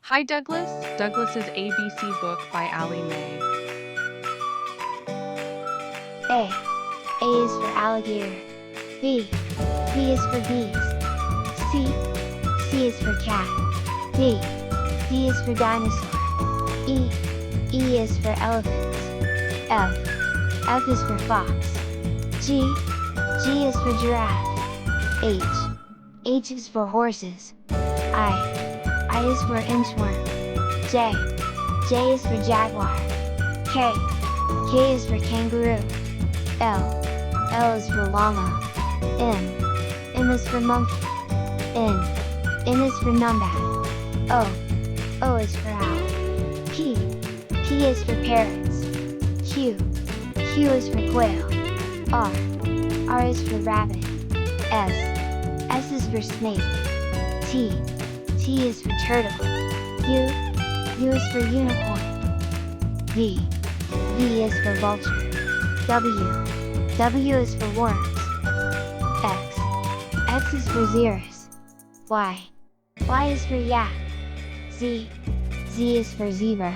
Hi, Douglas. Douglas's ABC book by Allie Mae. A. A is for alligator. B. B is for bees. C. C is for cat. D. D is for dinosaur. E. E is for elephant. F. F is for fox. G. G is for giraffe. H. H is for horses. I is for inchworm. J. J is for jaguar. K. K is for kangaroo. L. L is for llama. M. M is for monkey. N. N is for numbat. O. O is for owl. P. P is for parrots. Q. Q is for quail. R. R is for rabbit. S. S is for snake. T. T is for turtle. U. U is for unicorn. V. V is for vulture. W. W is for worms. X. X is for xeris. Y. Y is for yak. Z. Z is for zebra.